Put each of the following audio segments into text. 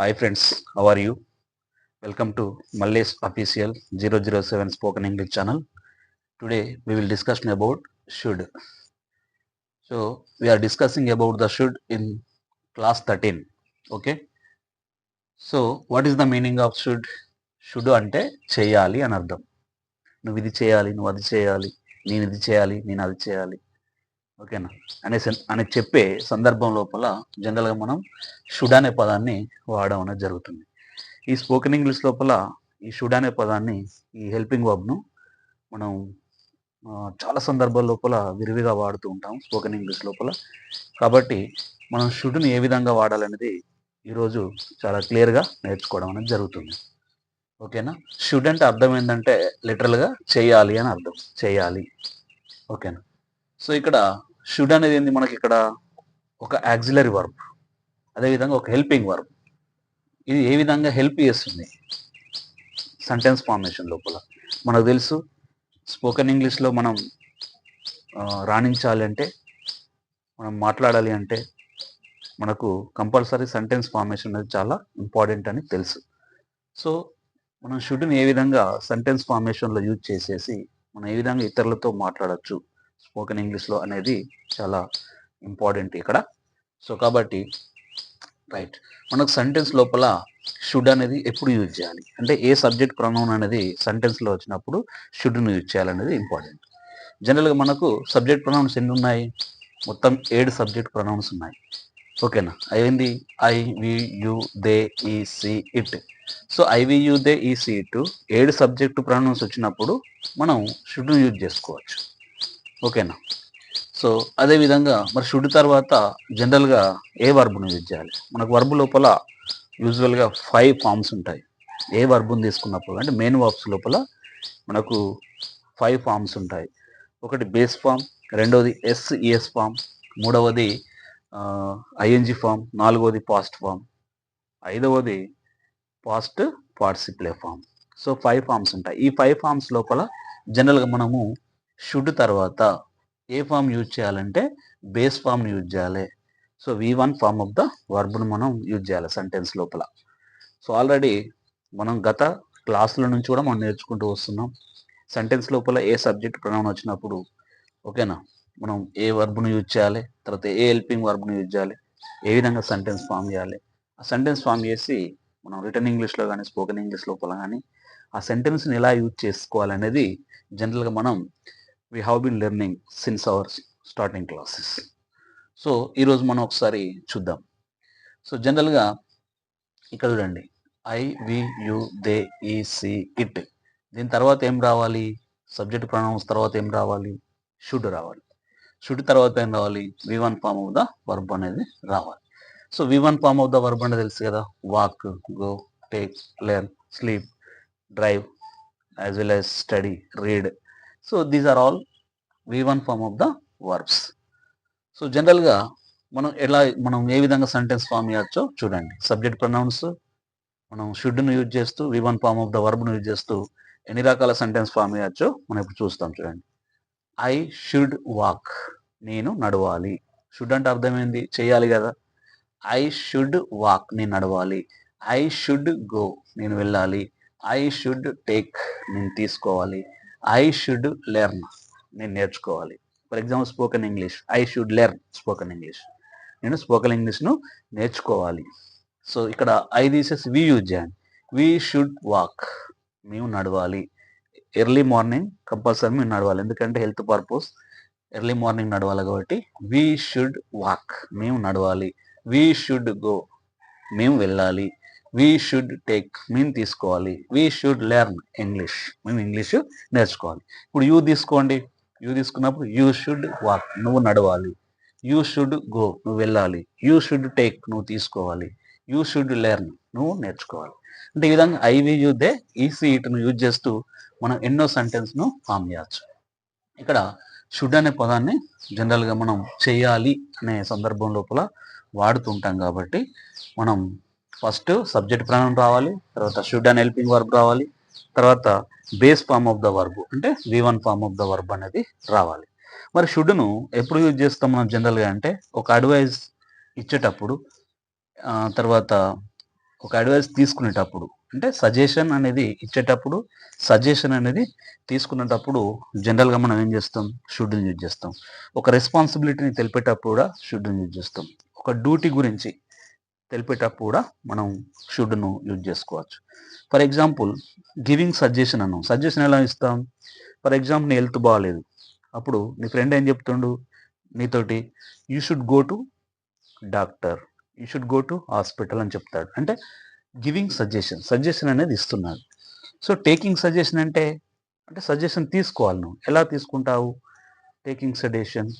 Hi friends, how are you? Welcome to Mallesh Official 007 Spoken English channel. Today we will discuss about should. So we are discussing about the should in class 13. Okay. So what is the meaning of should? Should అంటే చేయాలి అని అర్థం. నువ్వు ఇది చేయాలి, నువ్వు అది చేయాలి, నేను ఇది చేయాలి, నేను అది చేయాలి. ఓకేనా అని చెప్పే సందర్భం లోపల జనరల్గా మనం షుడ్ అనే పదాన్ని వాడడం అనేది జరుగుతుంది. ఈ స్పోకెన్ ఇంగ్లీష్ లోపల ఈ షుడ్ అనే పదాన్ని ఈ హెల్పింగ్ వర్బ్ను మనం చాలా సందర్భాల లోపల విరివిగా వాడుతూ ఉంటాం స్పోకెన్ ఇంగ్లీష్ లోపల. కాబట్టి మనం షుడ్ని ఏ విధంగా వాడాలనేది ఈరోజు చాలా క్లియర్గా నేర్చుకోవడం అనేది జరుగుతుంది. ఓకేనా. షుడ్ అంటే అర్థం ఏంటంటే లిటరల్గా చేయాలి అని అర్థం, చేయాలి. ఓకేనా. సో ఇక్కడ షుడ్ అనేది ఏంది, మనకి ఇక్కడ ఒక యాక్సిలరీ వర్బ్, అదేవిధంగా ఒక హెల్పింగ్ వర్బ్. ఇది ఏ విధంగా హెల్ప్ చేస్తుంది సెంటెన్స్ ఫార్మేషన్ లోపల. మనకు తెలుసు స్పోకెన్ ఇంగ్లీష్లో మనం రాణించాలి అంటే, మనం మాట్లాడాలి అంటే మనకు కంపల్సరీ సెంటెన్స్ ఫార్మేషన్ అనేది చాలా ఇంపార్టెంట్ అని తెలుసు. సో మనం షుడ్ని ఏ విధంగా సెంటెన్స్ ఫార్మేషన్లో యూజ్ చేసేసి మనం ఏ విధంగా ఇతరులతో మాట్లాడచ్చు స్పోకెన్ ఇంగ్లీష్లో అనేది చాలా ఇంపార్టెంట్ ఇక్కడ. సో కాబట్టి రైట్, మనకు సెంటెన్స్ లోపల షుడ్ అనేది ఎప్పుడు యూజ్ చేయాలి అంటే ఏ సబ్జెక్ట్ ప్రొనౌన్ అనేది సెంటెన్స్లో వచ్చినప్పుడు షుడ్ను యూజ్ చేయాలనేది ఇంపార్టెంట్. జనరల్గా మనకు సబ్జెక్ట్ ప్రొనౌన్స్ ఎన్ని ఉన్నాయి? మొత్తం 7 సబ్జెక్ట్ ప్రొనౌన్స్ ఉన్నాయి. ఓకేనా. అయింది I, we, you, they, he, she, it. So I, we, you, they, he, she, it 7 subject pronouns వచ్చినప్పుడు మనం షుడ్ను యూజ్ చేసుకోవచ్చు. ఓకేనా. సో అదేవిధంగా మరి షుడ్ తర్వాత జనరల్గా ఏ వర్బును యూజ్ చేయాలి? మనకు వర్బు లోపల యూజువల్గా 5 ఫామ్స్ ఉంటాయి. ఏ వర్బును తీసుకున్నప్పుడు అంటే మెయిన్ వర్బ్స్ లోపల మనకు 5 ఫామ్స్ ఉంటాయి. ఒకటి బేస్ ఫామ్, రెండవది ఎస్ఈఎస్ ఫామ్, మూడవది ఐఎన్జి ఫామ్, నాలుగవది పాస్ట్ ఫామ్, ఐదవది past participle form. So 5 forms ఉంటాయి. ఈ 5 ఫామ్స్ లోపల జనరల్గా మనము షుడ్ తర్వాత ఏ ఫామ్ యూజ్ చేయాలంటే బేస్ ఫామ్ని యూజ్ చేయాలి. So V1 form of the వర్బ్ను మనం యూజ్ చేయాలి సెంటెన్స్ లోపల. సో ఆల్రెడీ మనం గత క్లాసుల నుంచి కూడా మనం నేర్చుకుంటూ వస్తున్నాం సెంటెన్స్ లోపల ఏ సబ్జెక్ట్ ప్రొనౌన్ వచ్చినప్పుడు ఓకేనా మనం ఏ వర్బ్ను యూజ్ చేయాలి, తర్వాత ఏ హెల్పింగ్ వర్బ్ను యూజ్ చేయాలి, ఏ విధంగా సెంటెన్స్ ఫామ్ చేయాలి. ఆ సెంటెన్స్ ఫామ్ చేసి మనం రిటర్న్ ఇంగ్లీష్లో కానీ స్పోకెన్ ఇంగ్లీష్ లోపల కానీ ఆ సెంటెన్స్ని ఎలా యూజ్ చేసుకోవాలనేది జనరల్గా మనం we have been learning since our starting classes. So ఈరోజు మనం ఒకసారి చూద్దాం. సో జనరల్గా ఇక్కడ చూడండి I, we, you, they, he, she, it. దీని తర్వాత ఏం రావాలి? సబ్జెక్ట్ ప్రొనౌన్స్ తర్వాత ఏం రావాలి? షుడ్ రావాలి. షుడ్ తర్వాత ఏం రావాలి? V1 form of the verb అనేది రావాలి. So V1 form of the verb అంటే తెలుసు కదా, walk, go, take, learn, sleep, drive, as well as study, read. So these are all V1 form of the verbs. So జనరల్గా మనం ఏ విధంగా sentence form చేయొచ్చో చూడండి. Subject pronouns మనం షుడ్ను use చేస్తూ V1 form of the వర్బ్ను యూజ్ చేస్తూ ఎన్ని రకాల సెంటెన్స్ ఫామ్ చేయొచ్చో మనం ఇప్పుడు చూస్తాం. చూడండి. ఐ షుడ్ వాక్, నేను నడవాలి. షుడ్ అంటే అర్థమైంది, చేయాలి కదా. ఐ షుడ్ వాక్, నేను నడవాలి. ఐ షుడ్ గో, నేను వెళ్ళాలి. ఐ షుడ్ టేక్, నేను తీసుకోవాలి. ఐ షుడ్ లెర్న్, నేను నేర్చుకోవాలి. For example spoken English, I should learn spoken English, నేను స్పోకెన్ ఇంగ్లీష్ను నేర్చుకోవాలి. సో ఇక్కడ ఐ తీసేసి వి యూజ్ చేయండి. వి షుడ్ వాక్, మేము నడవాలి. ఎర్లీ మార్నింగ్ కంపల్సరీ మేము నడవాలి, ఎందుకంటే హెల్త్ పర్పస్ ఎర్లీ మార్నింగ్ నడవాలి కాబట్టి వీ షుడ్ వాక్, మేము నడవాలి. వీ షుడ్ గో, మేము వెళ్ళాలి. వీ షుడ్ టేక్, మేము తీసుకోవాలి. వీ షుడ్ లెర్న్ ఇంగ్లీష్, మేము ఇంగ్లీష్ నేర్చుకోవాలి. ఇప్పుడు యూ తీసుకోండి. యూ తీసుకున్నప్పుడు యూ షుడ్ వాక్, నువ్వు నడవాలి. యూ షుడ్ గో, నువ్వు వెళ్ళాలి. యూ షుడ్ టేక్, నువ్వు తీసుకోవాలి. యూ షుడ్ లెర్న్, నువ్వు నేర్చుకోవాలి. అంటే ఈ విధంగా ఐవి యూ దే ఈసీ ఇట్ను యూజ్ చేస్తూ మనం ఎన్నో సెంటెన్స్ను ఫామ్ చేయొచ్చు. ఇక్కడ షుడ్ అనే పదాన్ని జనరల్గా మనం చేయాలి అనే సందర్భం లోపల వాడుతుంటాం కాబట్టి మనం ఫస్ట్ సబ్జెక్ట్ ప్రొనౌన్ రావాలి, తర్వాత షుడ్ అనే హెల్పింగ్ వర్బ్ రావాలి, తర్వాత base form of the verb అంటే V1 form of the verb అనేది రావాలి. మరి షుడ్ను ఎప్పుడు యూజ్ చేస్తాం మనం జనరల్గా అంటే ఒక అడ్వైజ్ ఇచ్చేటప్పుడు, తర్వాత ఒక అడ్వైస్ తీసుకునేటప్పుడు అంటే సజెషన్ అనేది ఇచ్చేటప్పుడు, సజెషన్ అనేది తీసుకునేటప్పుడు జనరల్గా మనం ఏం చేస్తాం, షుడ్ని యూజ్ చేస్తాం. ఒక రెస్పాన్సిబిలిటీని తెలిపేటప్పుడు కూడా షుడ్ని యూజ్ చేస్తాం. ఒక డ్యూటీ గురించి తెలిపేటప్పుడు కూడా మనం షుడ్ను యూజ్ చేసుకోవచ్చు. ఫర్ ఎగ్జాంపుల్ గివింగ్ సజెషన్ అన్నాం. సజెషన్ ఎలా ఇస్తాం? ఫర్ ఎగ్జాంపుల్ నీ హెల్త్ బాగాలేదు, అప్పుడు నీ ఫ్రెండ్ ఏం చెప్తుండు నీతోటి, you should go to doctor, you should go to hospital అని చెప్తాడు. అంటే గివింగ్ సజెషన్, సజెషన్ అనేది ఇస్తున్నాడు. సో టేకింగ్ సజెషన్ అంటే అంటే సజెషన్ తీసుకోవాలి. నువ్వు ఎలా తీసుకుంటావు? Taking suggestion,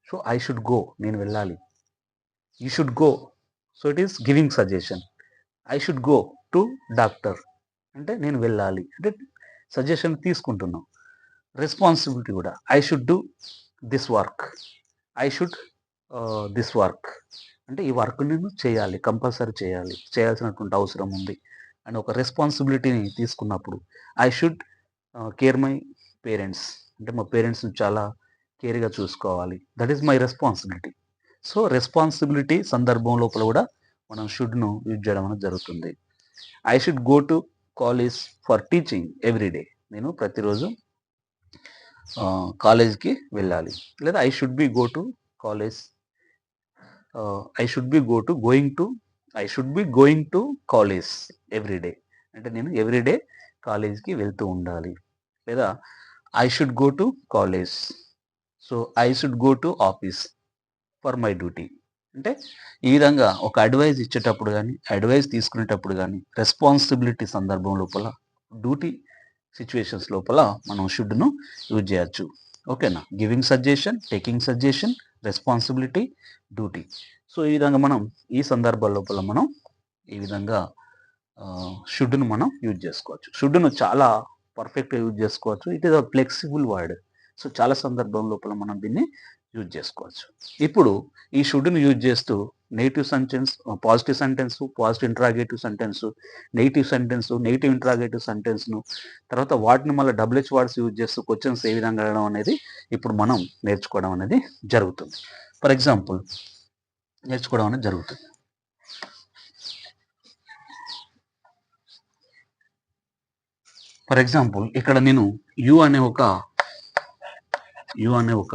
so I should go, నేను వెళ్ళాలి. You should go, so it is giving suggestion. I should go to doctor, అంటే నేను వెళ్ళాలి, అంటే సజెషన్ తీసుకుంటున్నాం. రెస్పాన్సిబిలిటీ కూడా, I should do this work, I should this work, అంటే ఈ వర్క్ నేను చేయాలి, కంపల్సరీ చేయాలి, చేయాల్సినటువంటి అవసరం ఉంది అని ఒక రెస్పాన్సిబిలిటీని తీసుకున్నప్పుడు, I should care my parents, అంటే మా పేరెంట్స్ని చాలా కేర్గా చూసుకోవాలి, that is my responsibility. So responsibility సందర్భం లోపల కూడా మనం షుడ్ను యూజ్ చేయడం అనేది జరుగుతుంది. I should go to college for teaching every day, నేను ప్రతిరోజు కాలేజ్కి వెళ్ళాలి. లేదా I should be go to college, I should be go to going to, I should be going to college every day, అంటే నేను ఎవ్రీ డే కాలేజ్కి వెళ్తూ ఉండాలి. లేదా I should go to college, so I should go to office for my duty. అంటే ఈ విధంగా ఒక అడ్వైజ్ ఇచ్చేటప్పుడు కానీ, అడ్వైజ్ తీసుకునేటప్పుడు కానీ, రెస్పాన్సిబిలిటీ సందర్భం లోపల, డ్యూటీ సిచ్యువేషన్స్ లోపల మనం షుడ్ను యూజ్ చేయొచ్చు. ఓకేనా? Giving suggestion, taking suggestion, responsibility, duty. So ఈ విధంగా మనం ఈ సందర్భాల లోపల మనం ఈ విధంగా షుడ్ను మనం యూజ్ చేసుకోవచ్చు. షుడ్ను చాలా పర్ఫెక్ట్గా యూజ్ చేసుకోవచ్చు. It is a flexible word. So చాలా సందర్భం లోపల మనం దీన్ని యూజ్ చేసుకోవచ్చు. ఇప్పుడు ఈ షుడ్ను యూజ్ చేస్తూ negative sentence, positive sentence, positive interrogative sentence, negative sentence, negative interrogative సెంటెన్స్ను, తర్వాత వాటిని మళ్ళీ డబ్ల్యూహెచ్ వర్డ్స్ యూజ్ చేస్తూ క్వశ్చన్స్ ఏ విధంగా అడగడం అనేది ఇప్పుడు మనం నేర్చుకోవడం అనేది జరుగుతుంది. ఫర్ ఎగ్జాంపుల్ నేర్చుకోవడం అనేది జరుగుతుంది. ఫర్ ఎగ్జాంపుల్ ఇక్కడ నేను యు అనే ఒక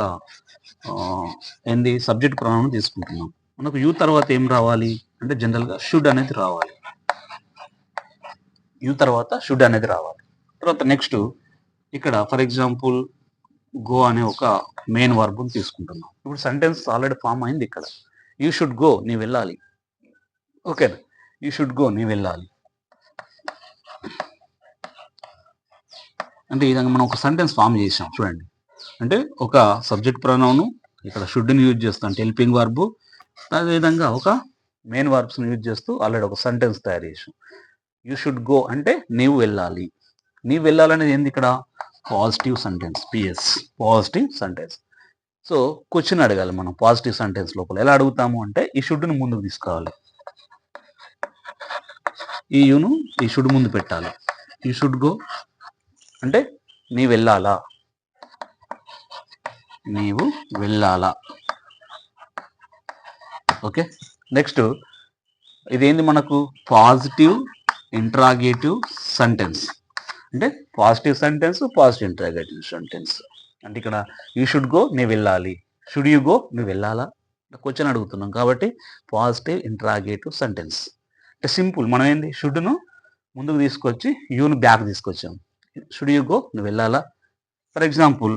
ఏంది సబ్జెక్ట్ ప్రొనౌన్ తీసుకుంటున్నాం. మనకు యు తర్వాత ఏం రావాలి అంటే జనరల్గా షుడ్ అనేది రావాలి. యు తర్వాత షుడ్ అనేది రావాలి. తర్వాత నెక్స్ట్ ఇక్కడ ఫర్ ఎగ్జాంపుల్ గో అనే ఒక మెయిన్ వర్బ్ని తీసుకుంటున్నాం. ఇప్పుడు సెంటెన్స్ ఆల్రెడీ ఫామ్ అయింది. ఇక్కడ యూ షుడ్ గో, నీ వెళ్ళాలి. ఓకేనా? యూ షుడ్ గో, నీ వెళ్ళాలి. అంటే ఈ విధంగా మనం ఒక సెంటెన్స్ ఫామ్ చేసాం చూడండి. అంటే ఒక సబ్జెక్ట్ ప్రొనౌన్, ఇక్కడ షుడ్ని యూజ్ చేస్తాం అంటే హెల్పింగ్ వర్బ్, అదేవిధంగా ఒక మెయిన్ వర్బ్స్ని యూజ్ చేస్తూ ఆల్రెడీ ఒక సెంటెన్స్ తయారు చేసాం. యూ షుడ్ గో అంటే నీవు వెళ్ళాలి. నీవు వెళ్ళాలనేది ఏంది ఇక్కడ? Positive sentence, PS, positive sentence. So question అడగాలి మనం పాజిటివ్ సెంటెన్స్ లోపల. ఎలా అడుగుతాము అంటే ఈ షుడ్ని ముందుకు తీసుకోవాలి, ఈ యూను ఈ షుడ్ ముందు పెట్టాలి. యూ షుడ్ గో అంటే నీ వెళ్ళాలా, నీవు వెళ్ళాలా. ఓకే, నెక్స్ట్ ఇదేంది మనకు? Positive interrogative sentence. అంటే positive sentence, positive interrogative sentence. అంటే ఇక్కడ యూ షుడ్ గో, నీ వెళ్ళాలి. షుడ్ యూ గో, నువ్వు వెళ్ళాలా. క్వశ్చన్ అడుగుతున్నాం కాబట్టి పాజిటివ్ ఇంట్రాగేటివ్ సెంటెన్స్. అంటే సింపుల్, మనం ఏంది షుడ్ను ముందుకు తీసుకొచ్చి యూను బ్యాక్ తీసుకొచ్చాం. షుడ్ యూ గో, నువ్వు వెళ్ళాలా. ఫర్ ఎగ్జాంపుల్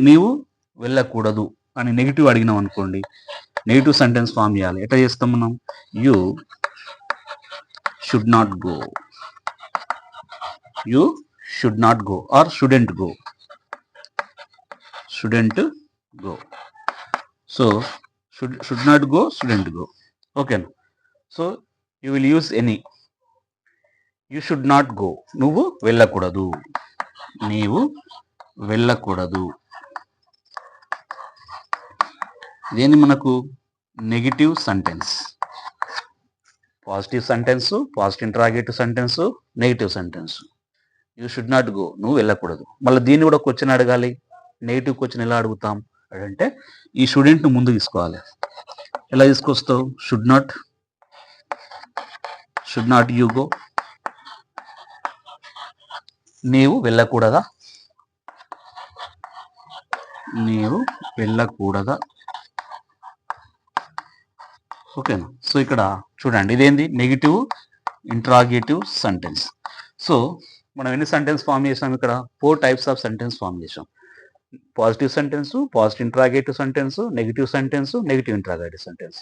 నీవు వెళ్ళకూడదు అని నెగిటివ్ అడిగినాం అనుకోండి, నెగిటివ్ సెంటెన్స్ ఫామ్ చేయాలి. ఎట్లా చేస్తాం మనం? You should not go, you should not go or shouldn't go, shouldn't go. So should not go, shouldn't go. ఓకేనా? So you will use any. You should not go, నువ్వు వెళ్ళకూడదు, నీవు వెళ్ళకూడదు. ఇదేంది మనకు? Negative sentence. Positive sentence, positive interrogative sentence, negative sentence. You should not go, నువ్వు వెళ్ళకూడదు. మళ్ళీ దీన్ని కూడా క్వశ్చన్ అడగాలి. నెగిటివ్ క్వశ్చన్ ఎలా అడుగుతాం అంటే ఈ స్టూడెంట్ను ముందు తీసుకోవాలి. ఎలా తీసుకొస్తావు? Should not, should not you go, నీవు వెళ్ళకూడదా, నీవు వెళ్ళకూడదా. ఓకేనా. సో ఇక్కడ చూడండి, ఇదేంది నెగిటివ్ ఇంట్రాగేటివ్ సెంటెన్స్. సో మనం ఎన్ని సెంటెన్స్ ఫామ్ చేసాం ఇక్కడ? 4 టైప్స్ ఆఫ్ సెంటెన్స్ ఫామ్ చేసాం. Positive sentence, positive interrogative sentence, negative sentence, negative interrogative sentence.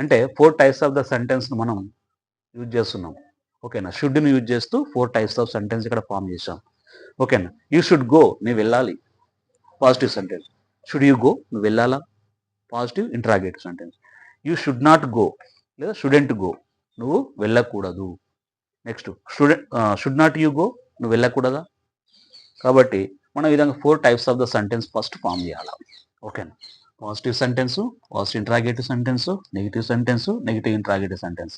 అంటే 4 టైప్స్ ఆఫ్ ద సెంటెన్స్ మనం యూజ్ చేస్తున్నాం. ఓకేనా. షుడ్ని యూజ్ చేస్తూ 4 టైప్స్ ఆఫ్ సెంటెన్స్ ఇక్కడ ఫామ్ చేసాం. ఓకేనా. యూ షుడ్ గో, నువ్వు వెళ్ళాలి, positive sentence. Should you go, నువ్వు వెళ్ళాలా, positive interrogative sentence. You should not go లేదా షుడెంట్ గో, నువ్వు వెళ్ళకూడదు. Next should not you go, నువ్వు వెళ్ళకూడదా. కాబట్టి మనం ఈ విధంగా 4 types of the sentence first form చేయాలి. ఓకేనా. Positive sentence, positive interrogative sentence, negative sentence, negative interrogative sentence.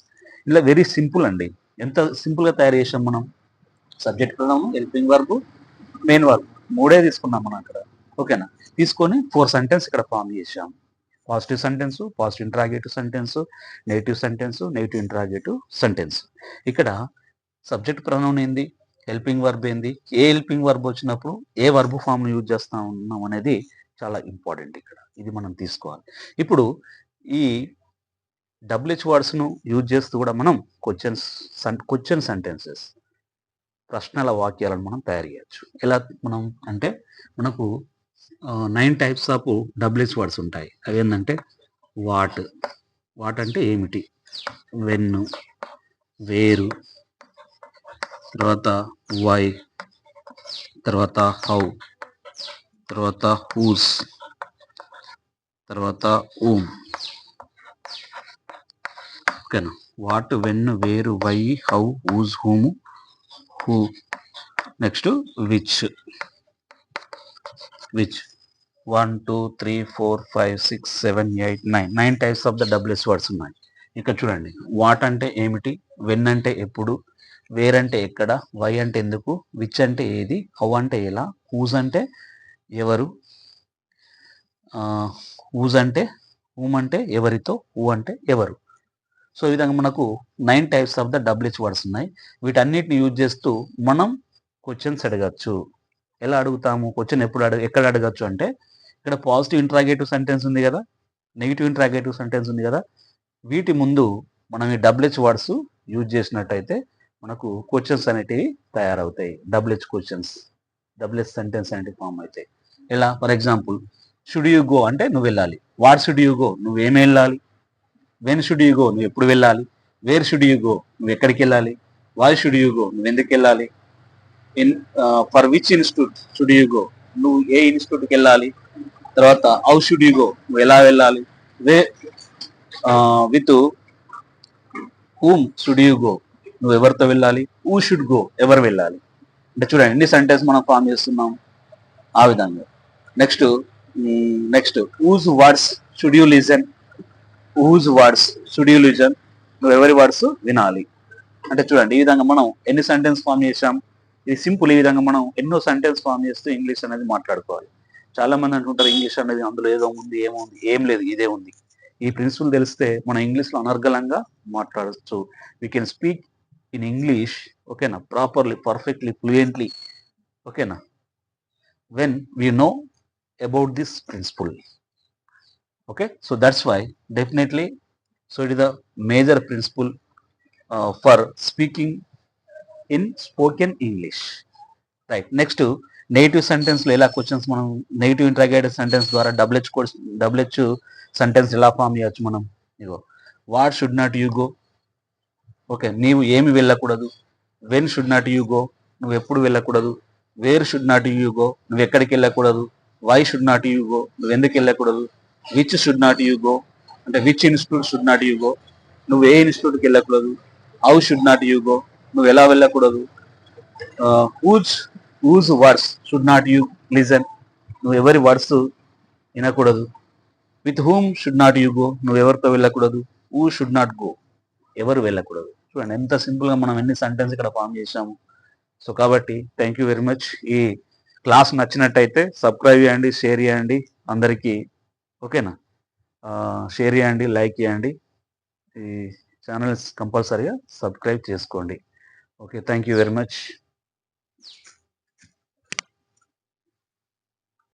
ఇలా వెరీ సింపుల్ అండి. ఎంత సింపుల్గా తయారు చేసాం మనం. Subject pronoun, helping verb, main verb 3 తీసుకున్నాం మనం అక్కడ. ఓకేనా. తీసుకొని 4 సెంటెన్స్ ఇక్కడ ఫామ్ చేసాం. Positive sentence, positive interrogative sentence, negative sentence, negative interrogative sentence. ఇక్కడ సబ్జెక్ట్ ప్రొనౌన్ ఏంది, హెల్పింగ్ వర్బ్ ఏంది, ఏ హెల్పింగ్ వర్బ్ వచ్చినప్పుడు ఏ వర్బ్ ఫామ్ యూజ్ చేస్తా ఉన్నాం అనేది చాలా ఇంపార్టెంట్ ఇక్కడ. ఇది మనం తీసుకోవాలి. ఇప్పుడు ఈ డబ్ల్యూహెచ్ వర్డ్స్ను యూజ్ చేస్తూ కూడా మనం క్వశ్చన్ సెంటెన్సెస్, ప్రశ్నల వాక్యాలను మనం తయారు చేయొచ్చు. ఎలా మనం అంటే మనకు 9 టైప్స్ ఆఫ్ డబ్ల్యూహెచ్ వర్డ్స్ ఉంటాయి. అవి ఏంటంటే వాట్, వాట్ అంటే ఏమిటి, వెన్ను, వేరు, తర్వాత వై, తర్వాత హౌ, తర్వాత హూస్, తర్వాత ఊమ్. ఓకేనా. What, when, where, why, how, whose, whom, who. Next which, which 1 2 3 4 5 6 7 8 9 types of the W H words ఉన్నాయి. ఇక్కడ చూడండి, వాట్ అంటే ఏమిటి, వెన్ అంటే ఎప్పుడు, వేర్ అంటే ఎక్కడ, వై అంటే ఎందుకు, విచ్ అంటే ఏది, హౌ అంటే ఎలా, హూజ్ అంటే ఎవరు, హూజ్ అంటే హూమ్ అంటే ఎవరితో, హూ అంటే ఎవరు. సో ఈ విధంగా మనకు 9 types of the W H words ఉన్నాయి. వీటన్నిటిని యూజ్ చేస్తూ మనం క్వశ్చన్స్ అడగచ్చు. ఎలా అడుగుతాము క్వశ్చన్, ఎక్కడ అడగచ్చు అంటే ఇక్కడ పాజిటివ్ ఇంట్రాగేటివ్ సెంటెన్స్ ఉంది కదా, నెగిటివ్ ఇంట్రాగేటివ్ సెంటెన్స్ ఉంది కదా, వీటి ముందు మనం ఈ డబ్ల్యూహెచ్ వర్డ్స్ యూజ్ చేసినట్టయితే మనకు క్వశ్చన్స్ అనేటివి తయారవుతాయి. డబ్ల్యూహెచ్ క్వశ్చన్స్, డబ్ల్యూహెచ్ సెంటెన్స్ అనేటివి ఫామ్ అవుతాయి. ఎలా, for example should you go అంటే నువ్వు వెళ్ళాలి, వాట్ షుడ్ యూ గో నువ్వు ఏమి వెళ్ళాలి, వెన్ షుడ్ యూ గో నువ్వు ఎప్పుడు వెళ్ళాలి, వేర్ షుడ్ యూ గో నువ్వు ఎక్కడికి వెళ్ళాలి, వై షుడ్ యూ గో నువ్వు ఎందుకు వెళ్ళాలి, for which institute should you go నువ్వు ఏ ఇన్స్టిట్యూట్కి వెళ్ళాలి, తర్వాత హౌ షుడ్ యూ గో నువ్వు ఎలా వెళ్ళాలి, with whom should you go నువ్వు ఎవరితో వెళ్ళాలి, హూ షుడ్ గో ఎవరు వెళ్ళాలి. అంటే చూడండి ఎన్ని సెంటెన్స్ మనం ఫామ్ చేస్తున్నాం ఆ విధంగా. Next whose words should you listen, whose words should you listen నువ్వు ఎవరి వర్డ్స్ వినాలి. అంటే చూడండి ఈ విధంగా మనం ఎన్ని సెంటెన్స్ ఫామ్ చేసాం. ఇది సింపుల్. ఈ విధంగా మనం ఎన్నో సెంటెన్స్ ఫామ్ చేస్తూ ఇంగ్లీష్ అనేది మాట్లాడుకోవాలి. చాలా మంది అంటుంటారు ఇంగ్లీష్ అనేది అందులో ఏదో ఉంది, ఏముంది, ఏం లేదు, ఇదే ఉంది. ఈ ప్రిన్సిపల్ తెలిస్తే మనం ఇంగ్లీష్లో అనర్గళంగా మాట్లాడచ్చు. We can speak in English, ఓకేనా, ప్రాపర్లీ, పర్ఫెక్ట్లీ, ఫ్లూయెంట్లీ, ఓకేనా, when we know about this principle. Okay, so that's why definitely, so it is the major principle for speaking in spoken English. Right. Next negative సెంటెన్స్లో ఎలా questions మనం negative interrogative sentence ద్వారా WH sentence ఎలా form చేయొచ్చు మనం. ఇగో what should not you go, okay, నీవు ఏమి వెళ్ళకూడదు. When should not you go నువ్వు ఎప్పుడు వెళ్ళకూడదు. Where should not you go నువ్వు ఎక్కడికి వెళ్ళకూడదు. Why should not you go నువ్వు ఎందుకు వెళ్ళకూడదు. Which should not you go అంటే which institute should not you go నువ్వు ఏ ఇన్స్టిట్యూట్కి వెళ్ళకూడదు. How should not you go నువ్వు ఎలా వెళ్ళకూడదు. Whose words should not you listen నువ్వు ఎవరి వర్డ్స్ వినకూడదు. With whom should not you go నువ్వు ఎవరితో వెళ్ళకూడదు. హూ షుడ్ నాట్ గో ఎవరు వెళ్ళకూడదు. చూడండి ఎంత సింపుల్గా మనం ఎన్ని సెంటెన్స్ ఇక్కడ ఫామ్ చేసాము. సో కాబట్టి థ్యాంక్ యూ వెరీ మచ్. ఈ క్లాస్ నచ్చినట్టయితే సబ్స్క్రైబ్ చేయండి, షేర్ చేయండి అందరికీ, ఓకేనా, షేర్ చేయండి, లైక్ చేయండి. ఈ ఛానల్స్ కంపల్సరీగా సబ్స్క్రైబ్ చేసుకోండి. Okay. Thank you very much.